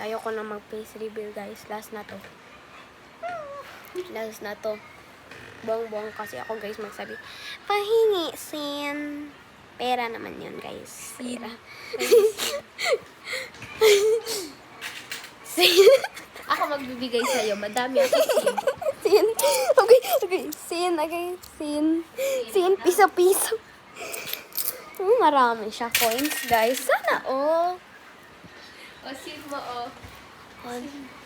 Ayoko na mag-face reveal, guys. Last na to. Last na to. Bong-bong kasi ako, guys, magsabi, pahingi, sin. Pera naman yun, guys. Pera. Sin. Ako magbibigay sa'yo. Madami ako sin. Sin. Okay, okay. Sin, okay. Sin. Sin, piso-piso. Marami siya coins, guys. Sana, oh. O, sin mo, o.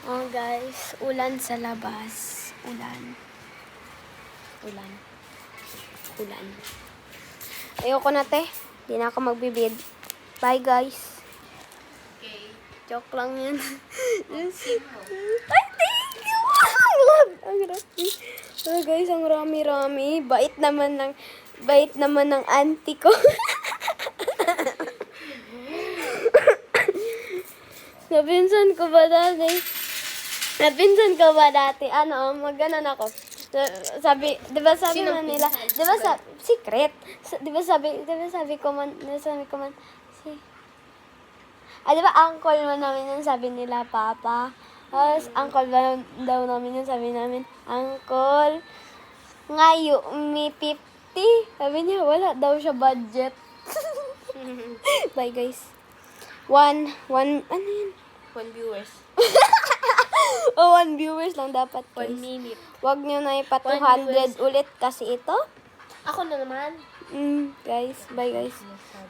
Oh, guys. Ulan sa labas. Ulan. Ulan. Ulan. Ayoko na, te. Di na ako magbibid. Bye, guys. Okay. Joke lang yun. Sin mo. Ay, thank you! Ang love! Ang grabe. Oh, guys, ang rami-rami. Bait naman ng auntie ko. Napinsan ko ba dati? Ano, mag-ganon ako. Sabi, di ba sabi Sino man nila, pinsan? di ba secret. Di ba sabi ko man, si, di ba uncle man namin yun, sabi nila, papa. Tapos, uncle ba daw namin yun, sabi namin, uncle, ngayon, may 50. Sabi niya, wala daw siya budget. Bye, guys. Ano yun? 1 viewers. Oh, 1 viewers lang dapat, 1 guys. minute. Huwag nyo na ipa 1 200 ulit kasi ito. Ako na naman. Guys. Bye, guys.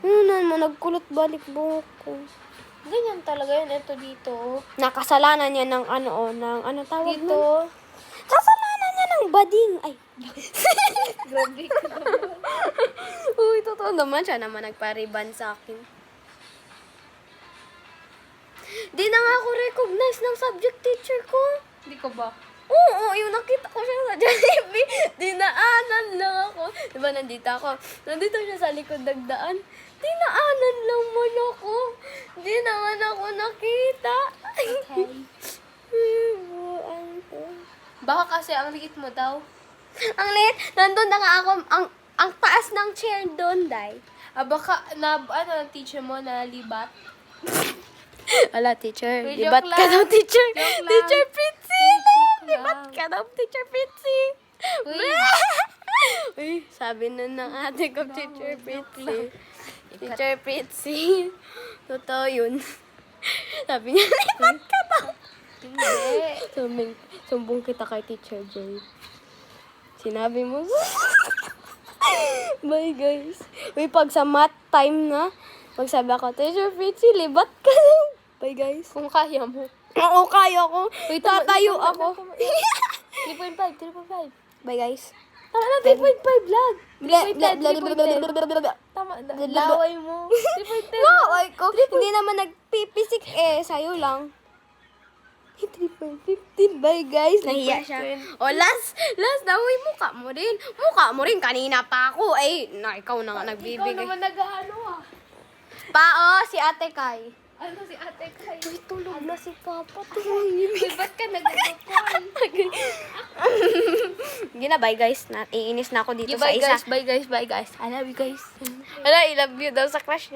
Ano naman, nagkulot balik buhok ko. Ganyan talaga yun. Ito dito. Nakasalanan niya ng ano tawag Dito. nun? Kasalanan niya ng bading. Ay. Grabe ka naman. Uy, totoo naman. Siya naman nagpariban sa akin. Di na nga ako recognize ng subject teacher ko. Hindi ko ba? Oo, yung nakita ko siya sa Jollibee. Dinaanan lang ako. Diba, nandito siya sa likod nagdaan. Dinaanan lang mo ako. Di naman ako nakita. Okay. Buang to. Baka kasi ang liit mo daw. Ang liit. Nandun na nga ako. Ang taas ng chair doon, day. Baka teacher mo na libat. Wala, teacher. Uy, Libat joke ka lang. daw, teacher. Joke lang. Teacher Fritzy. Joke Libat lang. ka daw, teacher Fritzy. Uy. Uy, sabi nun ng ate ko, teacher Fritzy. Ikat. Teacher Fritzy. Totoo yun. Sabi niya, libat ka daw. Hindi. Sumbong kita kay Teacher Joy. Sinabi mo. Bye, guys. Uy, pag sa math time na, magsabi ako, Teacher Fritzy, libat ka daw. Bye, guys. Kung kaya mo. Oo, kaya ko. Tatayo ako. 3.5. Bye, guys. Tama na, 3.5 lang. Tama na. Blah, blah, Laway mo. 3.10. Laway ko. Hindi naman nagpipisik sa'yo lang. 3.15. Bye, guys. Nahiya siya. O, last na. Uy, mukha mo rin. Mukha mo rin. Kanina pa ako. Ikaw na nga Ikaw nagbibigay. naman nag-ano Si Ate Kai. Ano si Ate Kai? Uy, tulog na si Papa. Uy, ba't ka nag-call? Hindi na, bye, guys. Iinis na ako dito sa isa. Bye guys. I love you guys. I love you daw sa crush niya.